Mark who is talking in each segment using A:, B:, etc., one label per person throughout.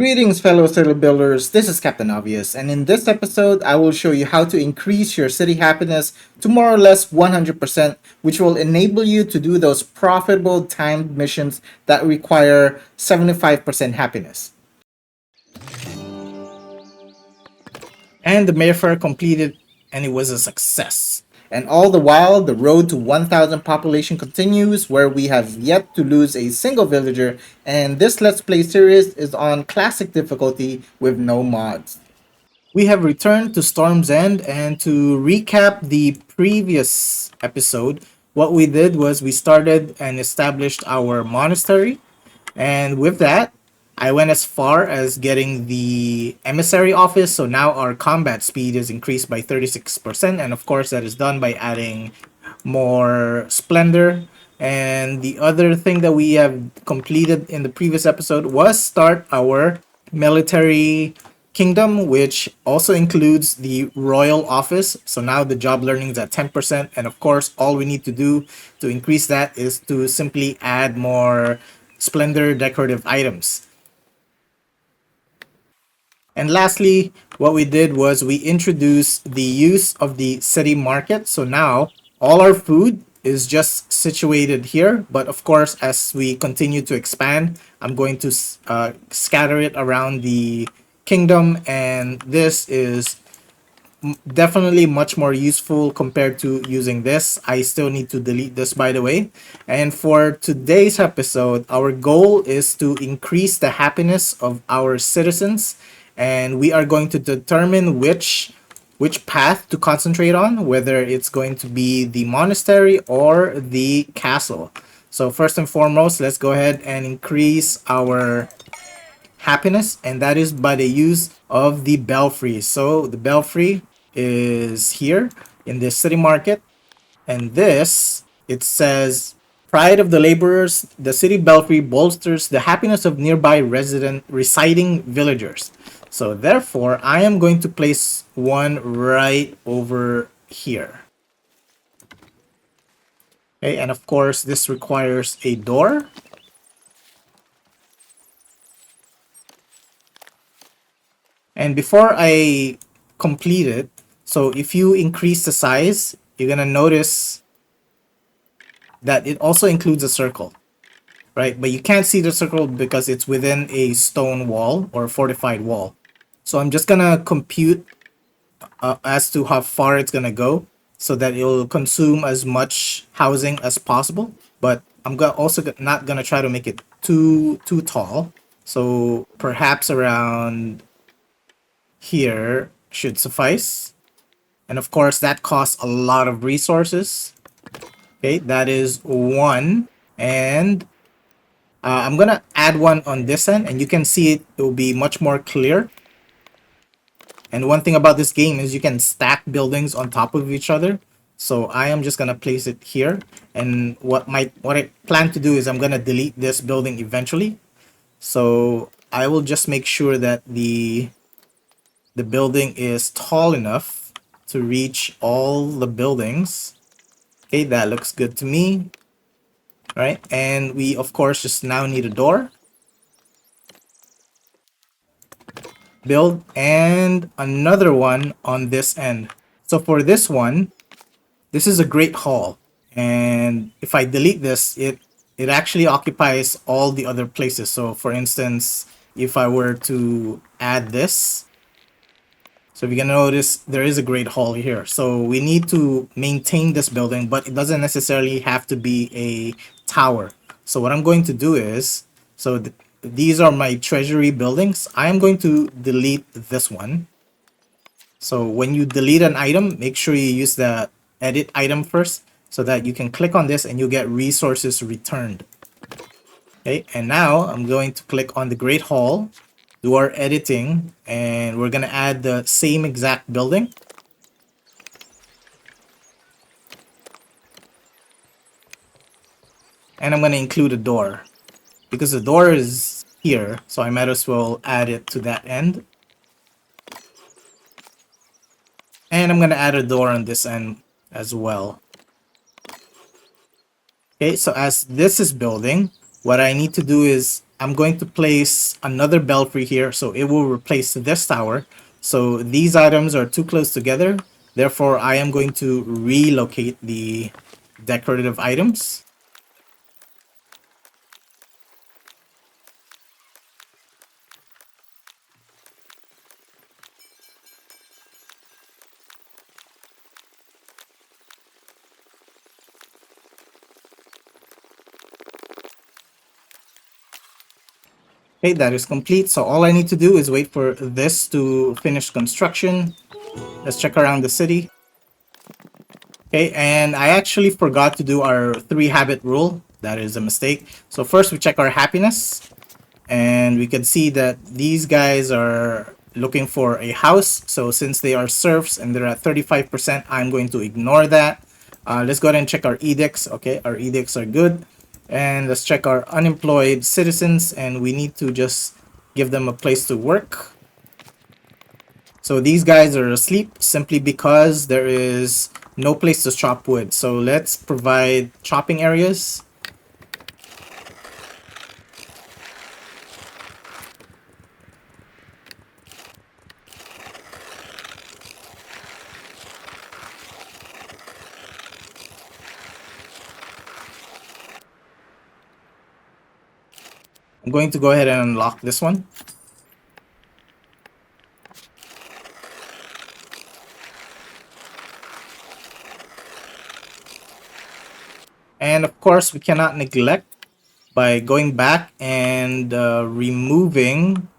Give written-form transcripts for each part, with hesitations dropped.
A: Greetings, fellow city builders. This is Captain Obvious, and in this episode, I will show you how to increase your city happiness to more or less 100%, which will enable you to do those profitable timed missions that require 75% happiness. And the Mayfair completed, and it was a success. And all the while, the road to 1,000 population continues, where we have yet to lose a single villager, and this Let's Play series is on classic difficulty with no mods. We have returned to Storm's End, and to recap the previous episode, what we did was we started and established our monastery, and with that, I went as far as getting the emissary office, so now our combat speed is increased by 36%, and of course that is done by adding more splendor. And the other thing that we have completed in the previous episode was start our military kingdom, which also includes the royal office. So now the job learning is at 10%, and of course all we need to do to increase that is to simply add more splendor decorative items. And lastly, what we did was we introduced the use of the city market. So now all our food is just situated here. But of course, as we continue to expand, I'm going to scatter it around the kingdom. And this is definitely much more useful compared to using this. I still need to delete this, by the way. And for today's episode, our goal is to increase the happiness of our citizens, and we are going to determine which path to concentrate on, whether it's going to be the monastery or the castle. So first and foremost, let's go ahead and increase our happiness, and that is by the use of the belfry. So the belfry is here in the city market, and this, it says, pride of the laborers, the city belfry bolsters the happiness of nearby residing villagers. So therefore I am going to place one right over here. Okay, and of course this requires a door. And before I complete it, so if you increase the size, you're gonna notice that it also includes a circle, right? But you can't see the circle because it's within a stone wall or fortified wall. So I'm just gonna compute as to how far it's gonna go so that it'll consume as much housing as possible. But I'm also not gonna try to make it too tall. So perhaps around here should suffice. And of course that costs a lot of resources. Okay, that is one. And I'm gonna add one on this end, and you can see it will be much more clear. And one thing about this game is you can stack buildings on top of each other. So I am just gonna place it here. And what I plan to do is I'm gonna delete this building eventually. So I will just make sure that the building is tall enough to reach all the buildings. Okay, that looks good to me. Right, and we of course just now need a door. Build, and another one on this end. So for this one, this is a great hall, and if I delete this, it actually occupies all the other places. So for instance, if I were to add this, so if you can notice, there is a great hall here. So we need to maintain this building, but it doesn't necessarily have to be a tower. So what I'm going to do is, so these are my treasury buildings. I am going to delete this one. So when you delete an item, make sure you use the edit item first so that you can click on this and you get resources returned. Okay, and now I'm going to click on the Great Hall, do our editing, and we're gonna add the same exact building. And I'm gonna include a door because the door is here, so I might as well add it to that end. And I'm gonna add a door on this end as well. Okay, so as this is building, what I need to do is I'm going to place another belfry here, so it will replace this tower. So these items are too close together. Therefore, I am going to relocate the decorative items. Okay, that is complete. So all I need to do is wait for this to finish construction. Let's check around the city. Okay, and I actually forgot to do our 3 habit rule. That is a mistake. So first we check our happiness, and we can see that these guys are looking for a house. So since they are serfs and they're at 35%, I'm going to ignore that. Let's go ahead and check our edicts. Okay, our edicts are good. And let's check our unemployed citizens, and we need to just give them a place to work. So these guys are asleep simply because there is no place to chop wood. So let's provide chopping areas. I'm going to go ahead and unlock this one. And of course, we cannot neglect by going back and removing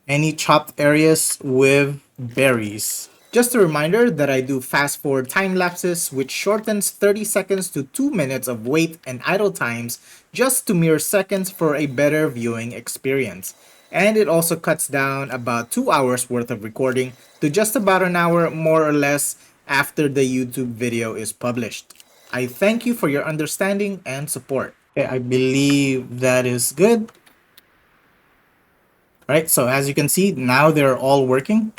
A: any chopped areas with berries. Just a reminder that I do fast forward time lapses, which shortens 30 seconds to 2 minutes of wait and idle times just to mere seconds for a better viewing experience. And it also cuts down about 2 hours worth of recording to just about an hour more or less after the YouTube video is published. I thank you for your understanding and support. Okay, I believe that is good. Right, so as you can see, now they're all working.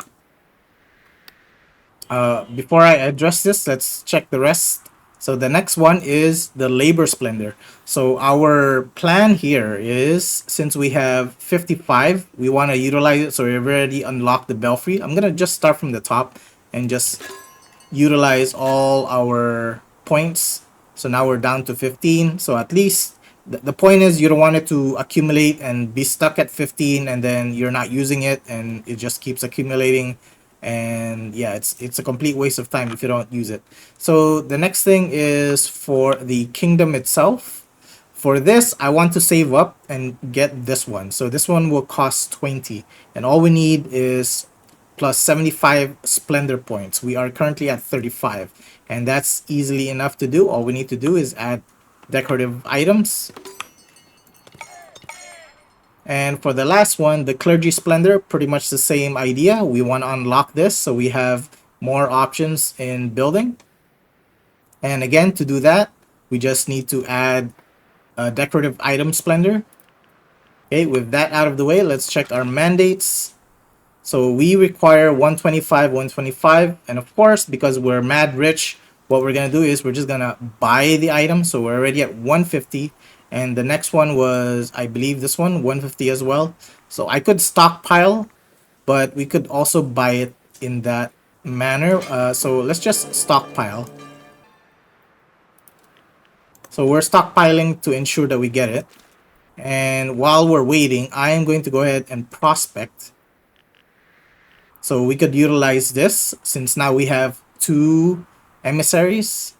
A: Before I address this, let's check the rest. So the next one is the labor splendor. So our plan here is, since we have 55, we want to utilize it. So we've already unlocked the belfry. I'm gonna just start from the top and just utilize all our points. So now we're down to 15. So at least the point is you don't want it to accumulate and be stuck at 15 and then you're not using it and it just keeps accumulating. And yeah, it's a complete waste of time if you don't use it. So the next thing is for the kingdom itself. For this, I want to save up and get this one. So this one will cost 20. And all we need is plus 75 splendor points. We are currently at 35. And that's easily enough to do. All we need to do is add decorative items. And for the last one, the clergy splendor, pretty much the same idea. We want to unlock this so we have more options in building. And again, to do that, we just need to add a decorative item splendor. Okay, with that out of the way, let's check our mandates. So we require 125, 125. And of course, because we're mad rich, what we're going to do is we're just going to buy the item. So we're already at 150. And the next one was, I believe this one, 150 as well. So I could stockpile, but we could also buy it in that manner. So let's just stockpile. So we're stockpiling to ensure that we get it. And while we're waiting, I am going to go ahead and prospect. So we could utilize this since now we have 2 emissaries.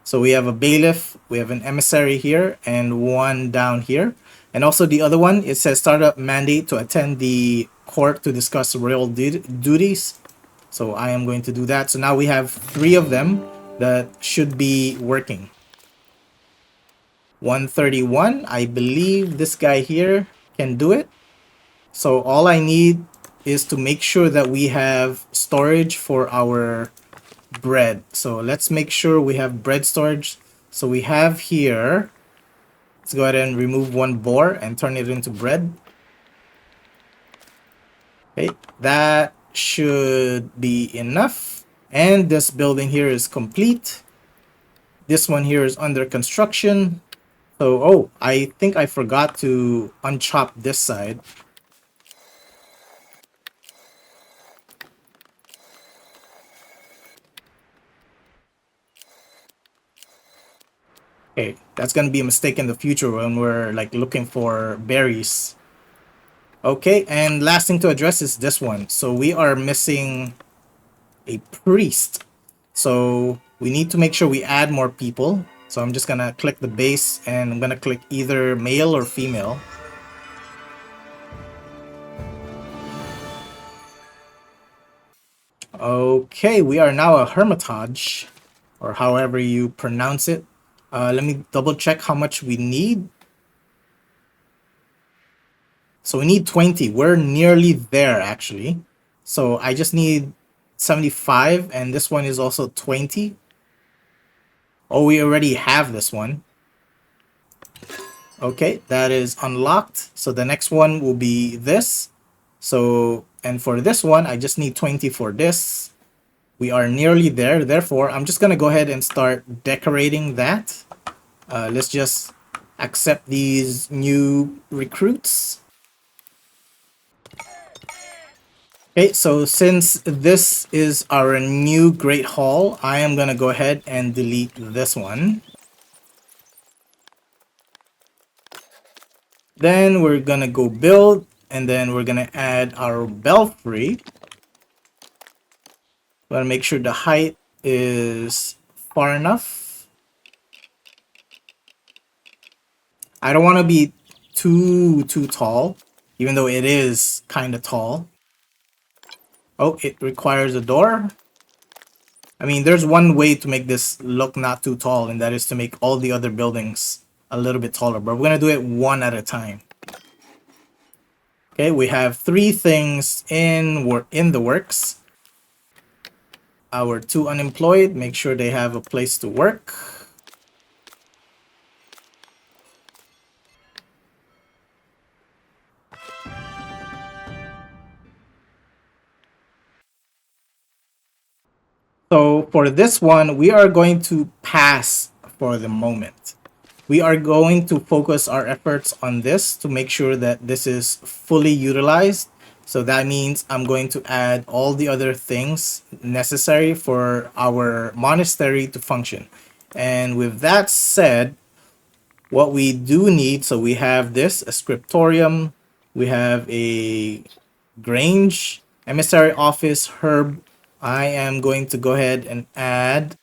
A: So we have a bailiff, we have an emissary here, and one down here. And also the other one, it says startup mandate to attend the court to discuss royal duties. So I am going to do that. So now we have 3 of them that should be working. 131, I believe this guy here can do it. So all I need is to make sure that we have storage for our bread. So let's make sure we have bread storage. So we have here, let's go ahead and remove 1 boar and turn it into bread. Okay, that should be enough. And this building here is complete. This one here is under construction. So, oh, I think I forgot to unchop this side. Okay, that's gonna be a mistake in the future when we're like looking for berries. Okay, and last thing to address is this one. So we are missing a priest. So we need to make sure we add more people. So I'm just gonna click the base and I'm gonna click either male or female. Okay, we are now a hermitage, or however you pronounce it. Let me double check how much we need. So we need 20. We're nearly there, actually. So I just need 75, and this one is also 20. Oh, we already have this one. Okay, that is unlocked. So the next one will be this. So, and for this one, I just need 20 for this. We are nearly there. Therefore, I'm just going to go ahead and start decorating that. Let's just accept these new recruits. Okay, so since this is our new Great Hall, I am going to go ahead and delete this one. Then we're going to go build, and then we're going to add our belfry. We're going to make sure the height is far enough. I don't want to be too tall, even though it is kind of tall. Oh, it requires a door. I mean, there's one way to make this look not too tall, and that is to make all the other buildings a little bit taller, but we're gonna do it one at a time. Okay, we have three things in the works. Our two unemployed, make sure they have a place to work. So for this one, we are going to pass for the moment. We are going to focus our efforts on this to make sure that this is fully utilized. So that means I'm going to add all the other things necessary for our monastery to function. And with that said, what we do need, so we have this, a scriptorium, we have a grange, emissary office, herb. I am going to go ahead and add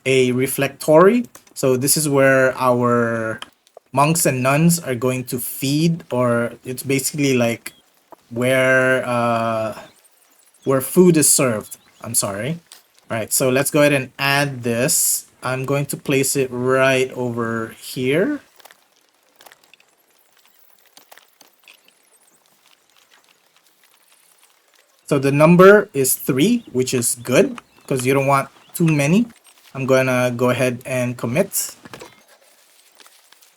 A: a reflectory. So this is where our monks and nuns are going to feed, or it's basically like where food is served. I'm sorry. All right, so let's go ahead and add this. I'm going to place it right over here. So the number is 3, which is good because you don't want too many. I'm gonna go ahead and commit.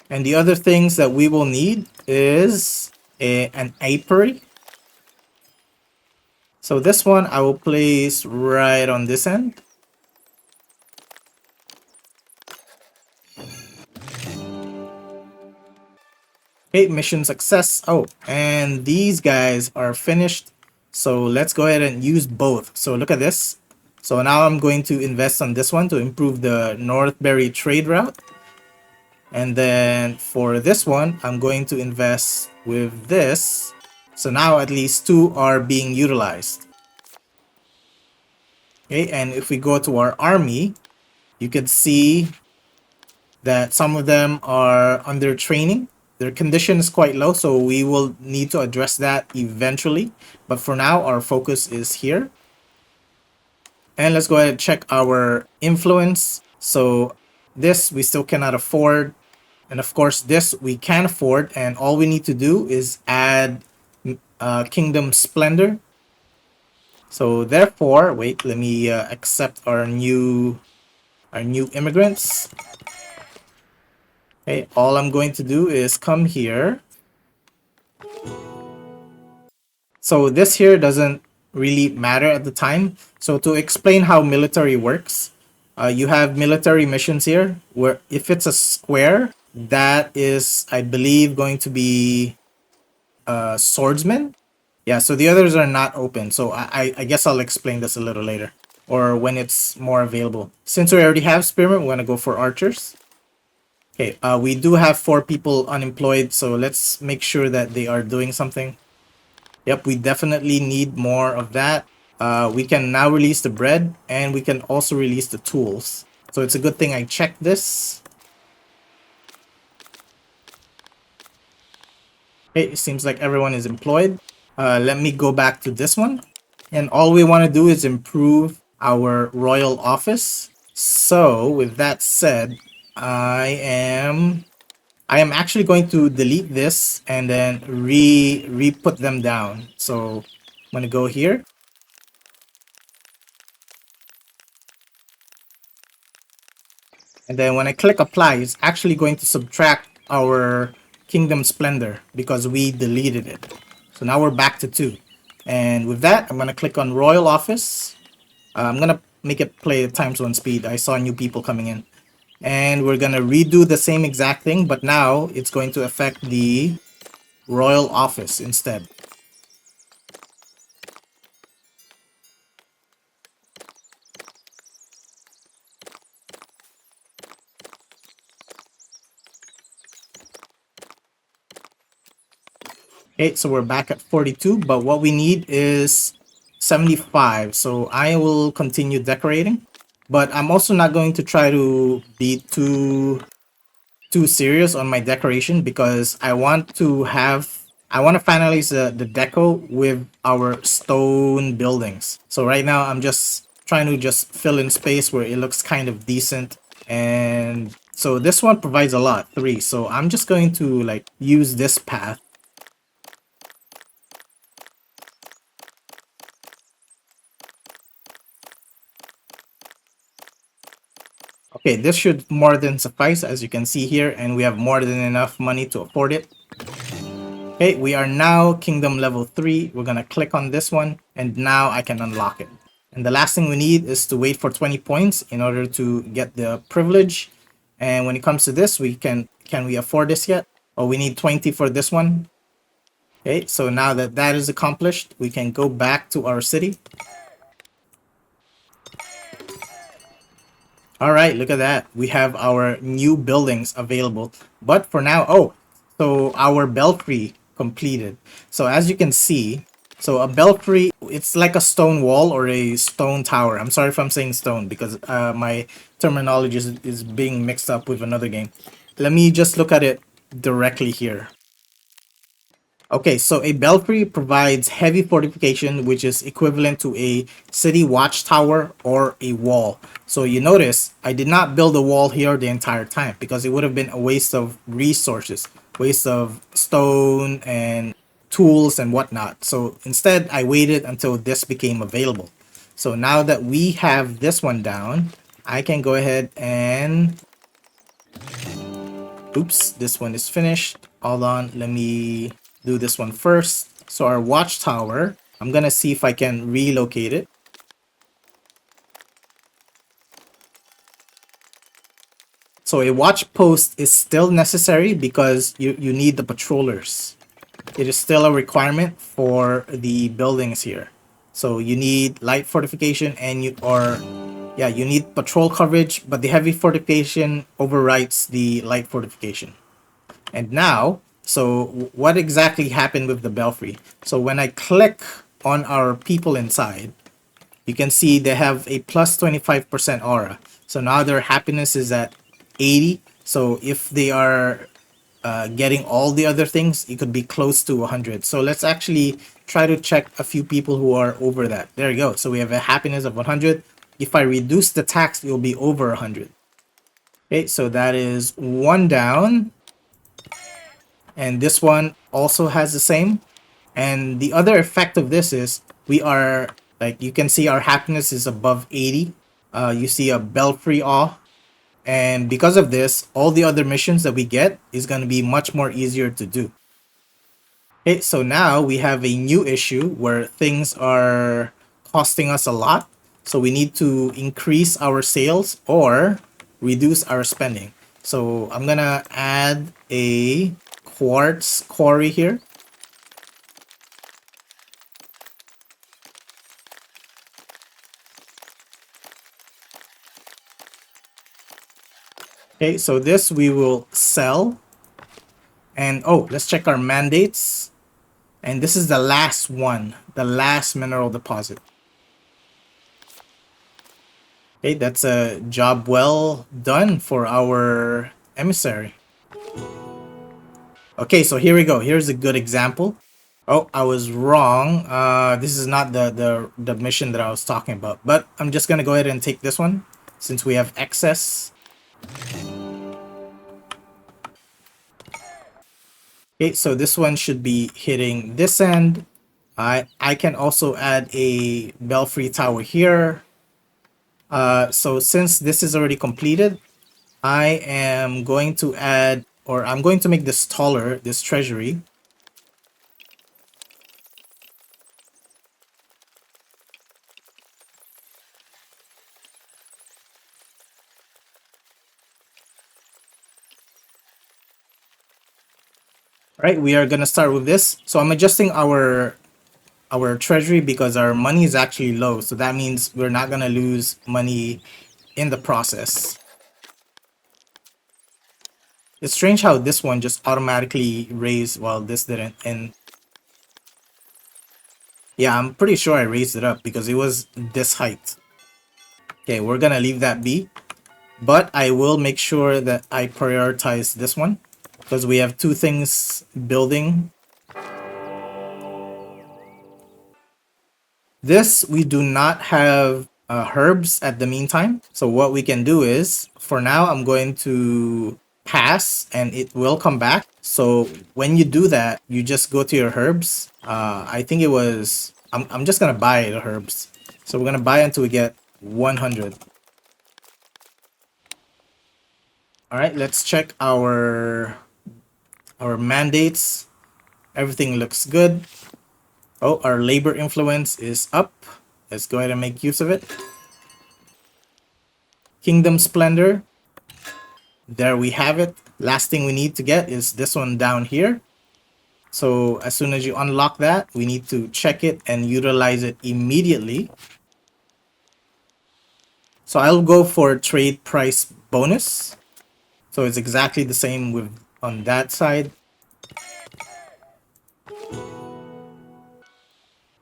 A: And the other things that we will need is an apiary. So this one I will place right on this end. Okay, mission success. Oh, and these guys are finished. So let's go ahead and use both. So look at this. So now I'm going to invest on this one to improve the Northbury trade route. And then for this one, I'm going to invest with this. So now at least 2 are being utilized. Okay, and if we go to our army, you can see that some of them are under training. Their condition is quite low, so we will need to address that eventually. But for now, our focus is here. And let's go ahead and check our influence. So this we still cannot afford. And of course, this we can afford. And all we need to do is add Kingdom Splendor. So therefore, wait, let me accept our new immigrants. Okay, all I'm going to do is come here. So this here doesn't really matter at the time. So to explain how military works, You have military missions here, where if it's a square, that is, I believe, going to be swordsman. Yeah, so the others are not open. So I guess I'll explain this a little later, or when it's more available. Since we already have spearmen, we're gonna go for archers. Okay, we do have 4 people unemployed, so let's make sure that they are doing something. Yep, we definitely need more of that. We can now release the bread, and we can also release the tools. So it's a good thing I checked this. Okay, it seems like everyone is employed. Let me go back to this one. And all we want to do is improve our royal office. So with that said, I am actually going to delete this and then re-put them down. So I'm going to go here. And then when I click apply, it's actually going to subtract our kingdom splendor because we deleted it. So now we're back to 2. And with that, I'm going to click on royal office. I'm going to make it play at times 1 speed. I saw new people coming in. And we're going to redo the same exact thing, but now it's going to affect the royal office instead. Okay, so we're back at 42, but what we need is 75. So I will continue decorating, but I'm also not going to try to be too serious on my decoration because I want to finalize the deco with our stone buildings. So right now I'm just trying to just fill in space where it looks kind of decent. And so this one provides a lot, 3. So I'm just going to like use this path. Okay, this should more than suffice as you can see here, and we have more than enough money to afford it. Okay, we are now kingdom level 3. We're gonna click on this one, and now I can unlock it. And the last thing we need is to wait for 20 points in order to get the privilege. And when it comes to this, can we afford this yet? Oh, we need 20 for this one. Okay, so now that that is accomplished, we can go back to our city. All right, look at that. We have our new buildings available. But for now, oh, so our belfry completed. So as you can see, so a belfry, it's like a stone wall or a stone tower. I'm sorry if I'm saying stone because my terminology is being mixed up with another game. Let me just look at it directly here. Okay, so a belfry provides heavy fortification, which is equivalent to a city watchtower or a wall. So you notice I did not build a wall here the entire time because it would have been a waste of resources, waste of stone and tools and whatnot. So instead, I waited until this became available. So now that we have this one down, I can go ahead and oops, this one is finished. Hold on, let me do this one first. So our watchtower, I'm gonna see if I can relocate it. So a watch post is still necessary because you need the patrollers. It is still a requirement for the buildings here. So you need light fortification and you need patrol coverage, but the heavy fortification overwrites the light fortification. And now, so what exactly happened with the belfry? So when I click on our people inside, you can see they have a plus 25% aura. So now their happiness is at 80. So if they are getting all the other things, it could be close to 100. So let's actually try to check a few people who are over that. There you go. So we have a happiness of 100. If I reduce the tax, it will be over 100. Okay, so that is 1 down. And this one also has the same. And the other effect of this is we are, like, you can see our happiness is above 80. You see a belfry awe. And because of this, all the other missions that we get is going to be much more easier to do. Okay, so now we have a new issue where things are costing us a lot. So we need to increase our sales or reduce our spending. So I'm gonna add a quartz quarry here. Okay, so this we will sell. And oh, let's check our mandates. And this is the last one, the last mineral deposit. Okay, that's a job well done for our emissary. Okay, so here we go. Here's a good example. Oh, I was wrong. This is not the mission that I was talking about. But I'm just gonna go ahead and take this one since we have excess. Okay, so this one should be hitting this end. I can also add a belfry tower here. So since this is already completed, I am going to add, or I'm going to make this taller, this treasury. All right, we are gonna start with this. So I'm adjusting our treasury because our money is actually low. So that means we're not gonna lose money in the process. It's strange how this one just automatically raised while this didn't. And yeah, I'm pretty sure I raised it up because it was this height. Okay, we're gonna leave that be. But I will make sure that I prioritize this one because we have two things building. This, we do not have herbs at the meantime. So what we can do is, for now, I'm going to pass and it will come back. So when you do that, you just go to your herbs. I think it was, I'm just going to buy the herbs. So we're going to buy until we get 100. All right, let's check our mandates. Everything looks good. Oh, our labor influence is up. Let's go ahead and make use of it. Kingdom Splendor. There we have it. Last thing we need to get is this one down here. So as soon as you unlock that, we need to check it and utilize it immediately. So I'll go for trade price bonus. So it's exactly the same with on that side.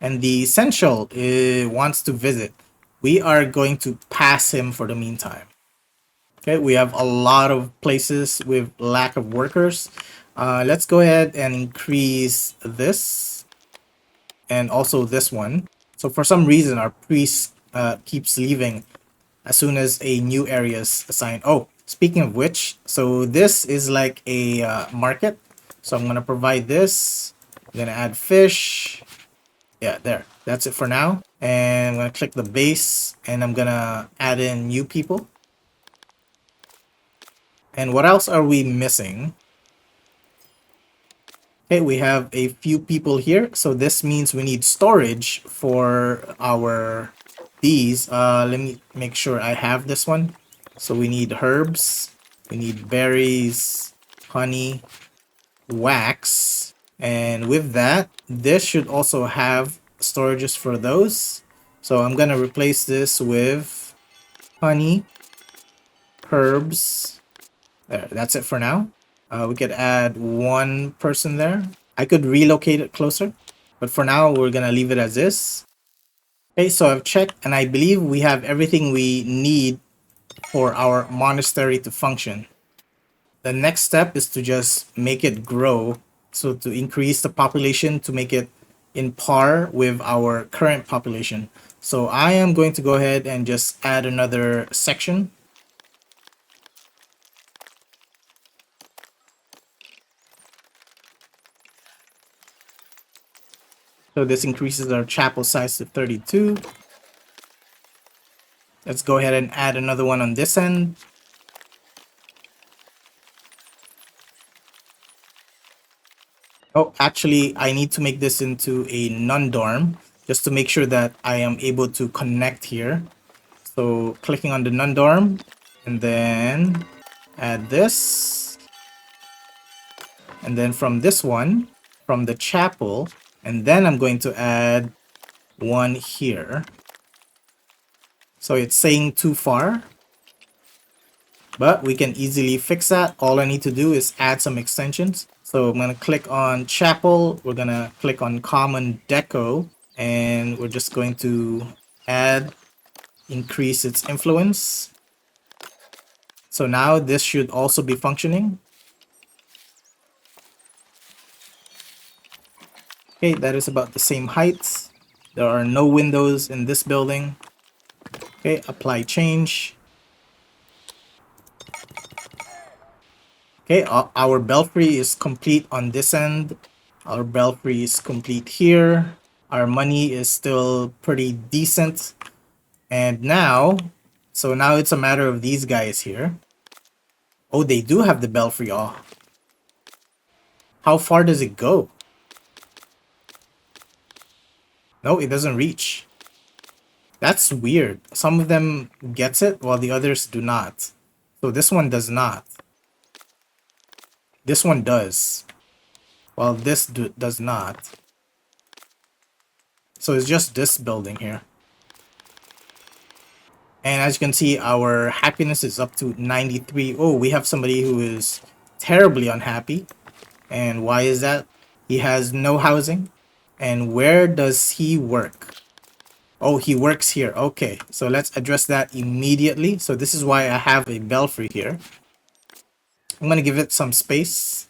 A: And the essential wants to visit. We are going to pass him for the meantime. Okay, we have a lot of places with lack of workers. Let's go ahead and increase this and also this one. So for some reason, our priest keeps leaving as soon as a new area is assigned. Oh, speaking of which, so this is like a market. So I'm gonna provide this. I'm gonna add fish. Yeah, there. That's it for now. And I'm gonna click the base and I'm gonna add in new people. And what else are we missing? Okay, we have a few people here. So this means we need storage for our bees. Let me make sure I have this one. So we need herbs, we need berries, honey, wax. And with that, this should also have storages for those. So I'm gonna replace this with honey, herbs. There, that's it for now. We could add one person there. I could relocate it closer, but for now we're gonna leave it as is. Okay, so I've checked and I believe we have everything we need for our monastery to function. The next step is to just make it grow. So to increase the population to make it in par with our current population. So I am going to go ahead and just add another section. So this increases our chapel size to 32. Let's go ahead and add another one on this end. Oh, actually, I need to make this into a nun dorm. just to make sure that I am able to connect here. So clicking on the non-dorm, and then add this, and then from this one, from the chapel, and then I'm going to add one here. So it's saying too far, but we can easily fix that. All I need to do is add some extensions. So I'm going to click on chapel, we're going to click on common deco, and we're just going to add, increase its influence. So now this should also be functioning. Okay, that is about the same height. There are no windows in this building. Okay, apply change. Okay, our belfry is complete on this end. Our belfry is complete here. Our money is still pretty decent. And now, so now it's a matter of these guys here. Oh, they do have the belfry. Oh, how far does it go? No, it doesn't reach. That's weird. Some of them gets it while the others do not. So this one does not. This one does. While this does not. So it's just this building here. And as you can see, our happiness is up to 93. Oh, we have somebody who is terribly unhappy. And why is that? He has no housing. And where does he work? Oh, he works here. Okay, so let's address that immediately. So this is why I have a belfry here. I'm going to give it some space.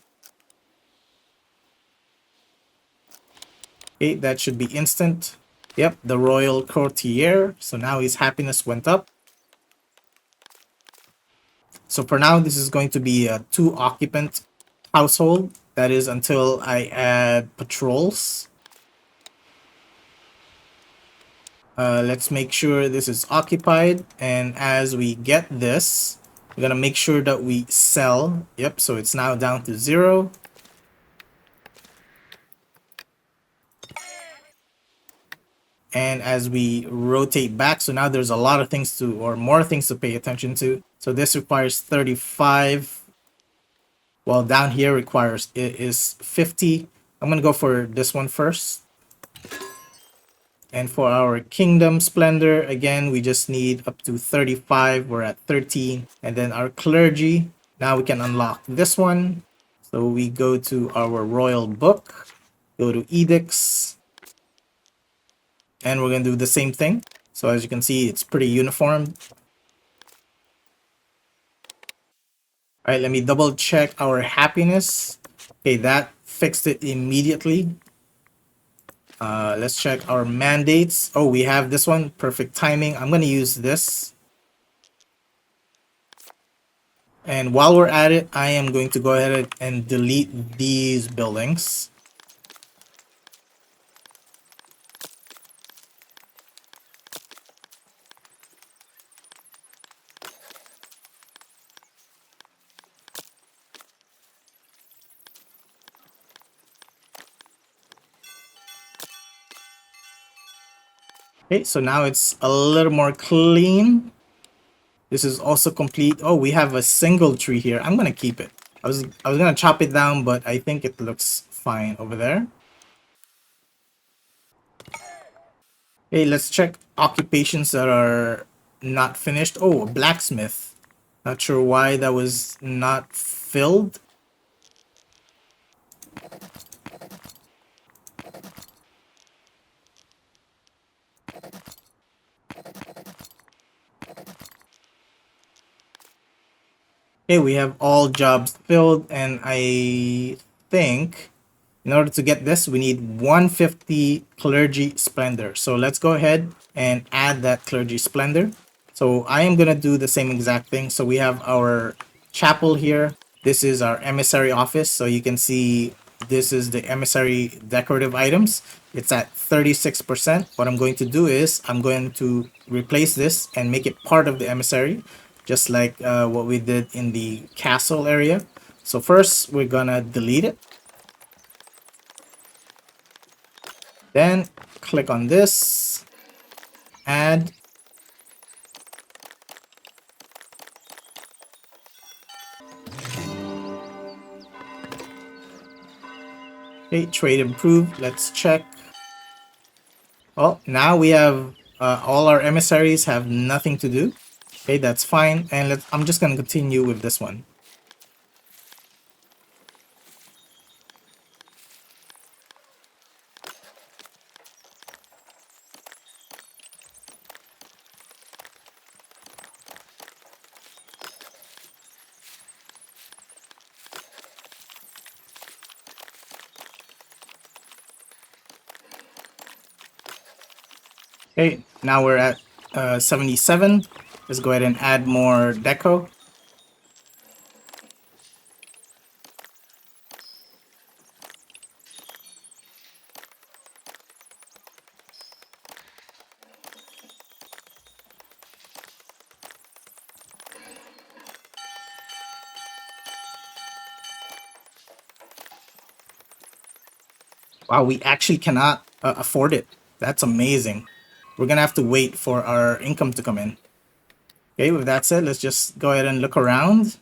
A: Okay, that should be instant. Yep, the royal courtier. So now his happiness went up. So for now, this is going to be a 2-occupant household. That is until I add patrols. Let's make sure this is occupied. And as we get this, we're going to make sure that we sell. Yep, so it's now down to 0. And as we rotate back, so now there's a lot of things to, or more things to pay attention to. So this requires 35. While down here requires, it is 50. I'm going to go for this one first. And for our Kingdom Splendor, again, we just need up to 35. We're at 13. And then our Clergy, now we can unlock this one. So we go to our Royal Book, go to Edicts, and we're going to do the same thing. So as you can see, it's pretty uniform. All right, let me double check our happiness. Okay, that fixed it immediately. Let's check our mandates. Oh, we have this one. Perfect timing. I'm going to use this. And while we're at it, I am going to go ahead and delete these buildings. Okay, so now it's a little more clean. This is also complete. Oh, we have a single tree here. I'm gonna keep it. I was gonna chop it down, but I think it looks fine over there. Okay, let's check occupations that are not finished. Oh, a blacksmith. Not sure why that was not filled. Okay, we have all jobs filled, and I think in order to get this, we need 150 Clergy Splendor. So let's go ahead and add that Clergy Splendor. So I am going to do the same exact thing. So we have our chapel here. This is our emissary office. So you can see this is the emissary decorative items. It's at 36%. What I'm going to do is I'm going to replace this and make it part of the emissary, just like what we did in the castle area. So first, we're gonna delete it. Then click on this, add. Okay, trade improved. Let's check. Well, now we have all our emissaries have nothing to do. Okay, that's fine. And I'm just gonna continue with this one. Okay, now we're at 77. Let's go ahead and add more deco. Wow, we actually cannot afford it. That's amazing. We're gonna have to wait for our income to come in. Okay, with that said, let's just go ahead and look around.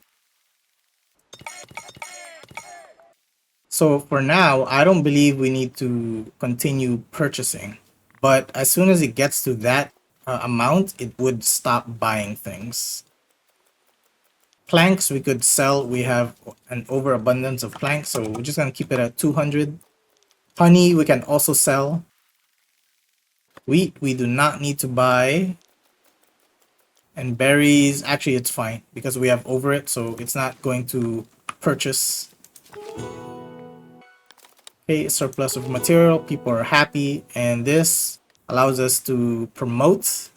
A: So for now, I don't believe we need to continue purchasing. But as soon as it gets to that amount, it would stop buying things. Planks we could sell. We have an overabundance of planks, so we're just gonna keep it at 200. Honey we can also sell. Wheat we do not need to buy. And berries, actually it's fine because we have over it, so it's not going to purchase. Okay, surplus of material, people are happy, and this allows us to promote.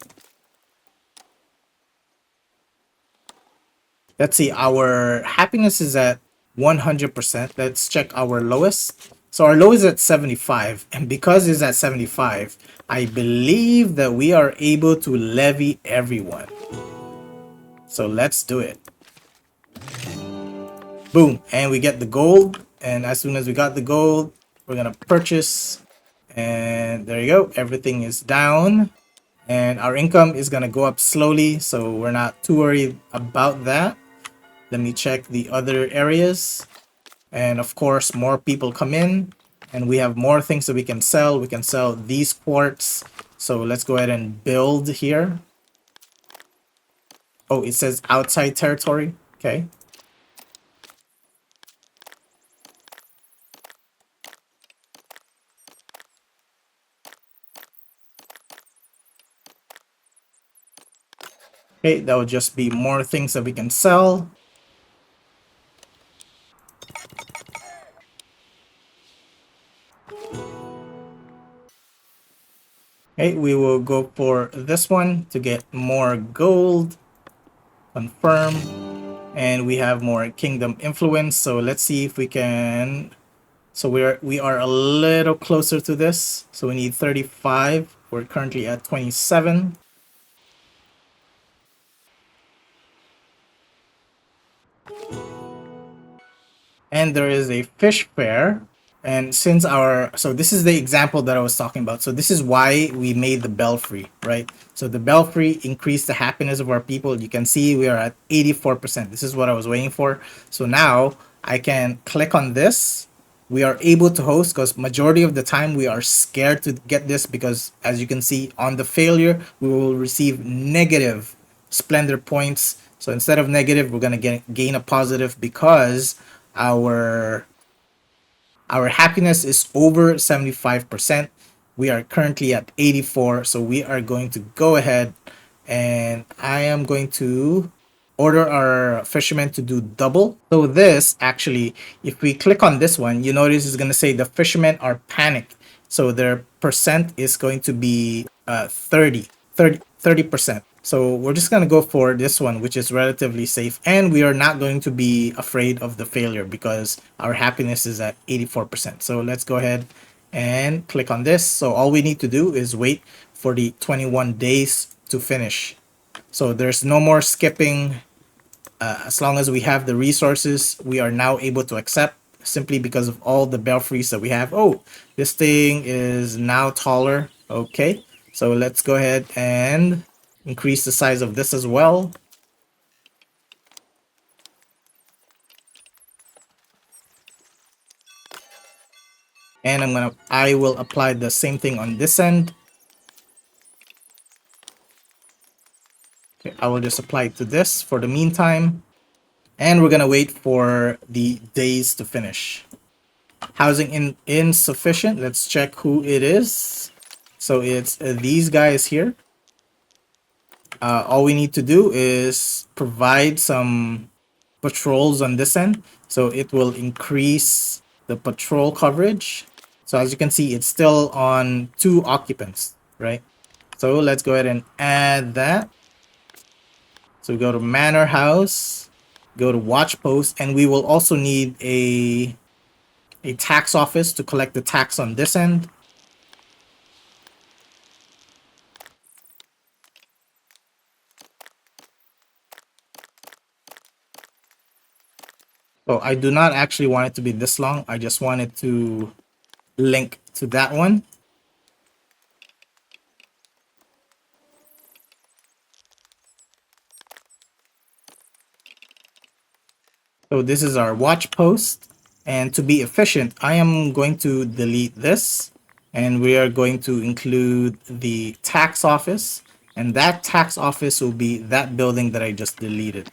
A: Let's see, our happiness is at 100%. Let's check our lowest. So our low is at 75, and because it's at 75, I believe that we are able to levy everyone. So let's do it. Boom, and we get the gold, and as soon as we got the gold, we're gonna purchase, and there you go, everything is down, and our income is gonna go up slowly, so we're not too worried about that. Let me check the other areas, and of course more people come in, and we have more things that we can sell. We can sell these quartz, so let's go ahead and build here. Oh, it says outside territory. Okay. Okay, that would just be more things that we can sell. Okay, we will go for this one to get more gold. Confirm. And we have more kingdom influence. So let's see if we can. So we are a little closer to this. So we need 35. We're currently at 27. And there is a fish fair. And since so this is the example that I was talking about. So this is why we made the belfry, right? So the belfry increased the happiness of our people. You can see we are at 84%. This is what I was waiting for. So now I can click on this. We are able to host because majority of the time we are scared to get this because as you can see on the failure, we will receive negative splendor points. So instead of negative, we're going to gain a positive because our happiness is over 75%. We are currently at 84, so we are going to go ahead and I am going to order our fishermen to do double. So this actually, if we click on this one, you notice it's going to say the fishermen are panicked. So their percent is going to be 30%. So we're just going to go for this one, which is relatively safe. And we are not going to be afraid of the failure because our happiness is at 84%. So let's go ahead and click on this. So all we need to do is wait for the 21 days to finish. So there's no more skipping. As long as we have the resources, we are now able to accept simply because of all the belfries that we have. Oh, this thing is now taller. Okay, so let's go ahead and increase the size of this as well. And I will apply the same thing on this end. Okay, I will just apply it to this for the meantime. And we're gonna wait for the days to finish. Housing insufficient. Let's check who it is. So it's these guys here. All we need to do is provide some patrols on this end. So it will increase the patrol coverage. So as you can see, it's still on 2 occupants, right? So let's go ahead and add that. So we go to Manor House, go to Watch Post, and we will also need a tax office to collect the tax on this end. So I do not actually want it to be this long. I just want it to link to that one. So this is our watch post. And to be efficient, I am going to delete this. And we are going to include the tax office. And that tax office will be that building that I just deleted.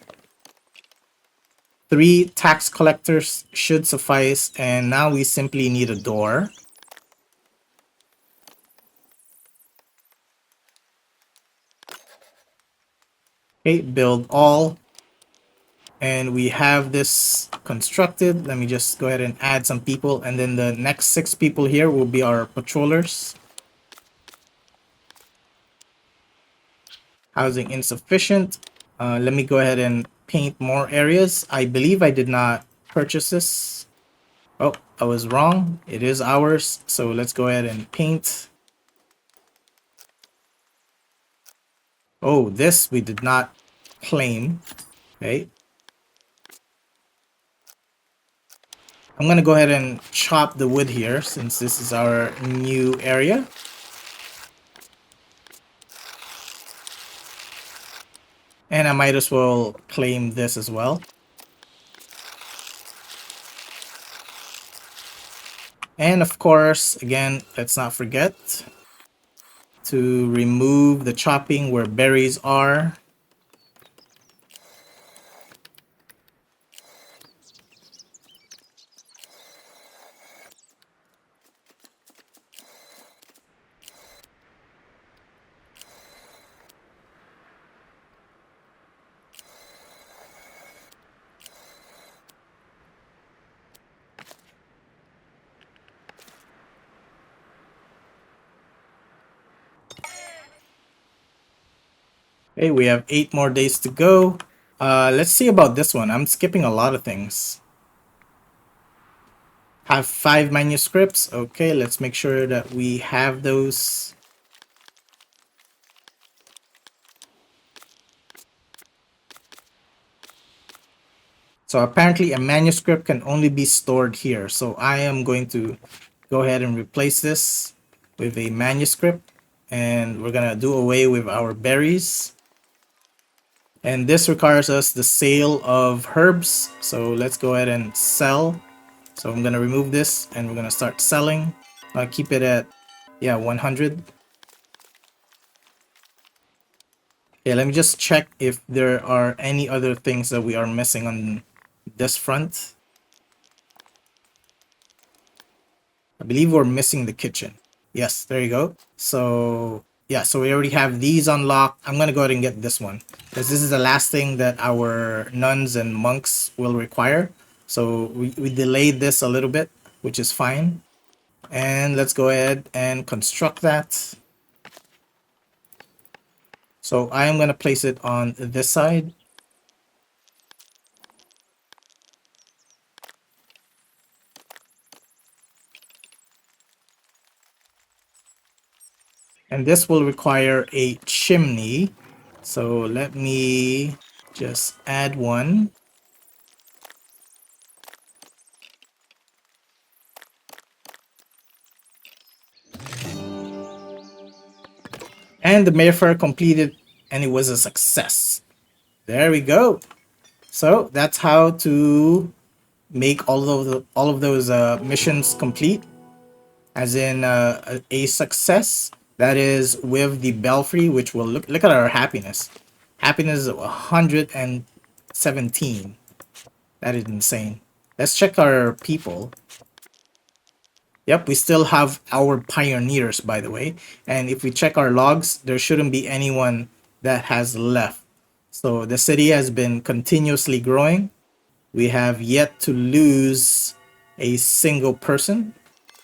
A: 3 tax collectors should suffice. And now we simply need a door. Okay, build all. And we have this constructed. Let me just go ahead and add some people, and then the next 6 people here will be our patrollers. Housing insufficient. Let me go ahead and paint more areas. I believe I did not purchase this. Oh, I was wrong. It is ours. So let's go ahead and paint. Oh, this we did not claim. Okay. I'm going to go ahead and chop the wood here since this is our new area. And I might as well claim this as well. And of course, again, let's not forget to remove the chopping where berries are. Okay, we have 8 more days to go. Let's see about this one. I'm skipping a lot of things. Have 5 manuscripts. Okay, let's make sure that we have those. So apparently a manuscript can only be stored here. So I am going to go ahead and replace this with a manuscript. And we're going to do away with our berries. And this requires us the sale of herbs. So let's go ahead and sell. So I'm going to remove this and we're going to start selling. I'll keep it at, yeah, 100. Yeah, let me just check if there are any other things that we are missing on this front. I believe we're missing the kitchen. Yes, there you go. So yeah, so we already have these unlocked. I'm gonna go ahead and get this one because this is the last thing that our nuns and monks will require. So we delayed this a little bit, which is fine. And let's go ahead and construct that. So I am gonna place it on this side. And this will require a chimney. So let me just add one. And the Mayfair completed, and it was a success. There we go. So that's how to make all of those missions complete, as in a success. That is with the Belfry, which will look at our happiness. Happiness is 117. That is insane. Let's check our people. Yep, we still have our pioneers, by the way. And if we check our logs, there shouldn't be anyone that has left. So the city has been continuously growing. We have yet to lose a single person,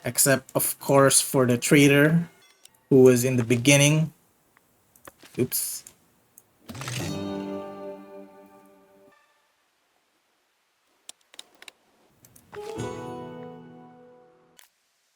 A: except, of course, for the trader who was in the beginning. Oops.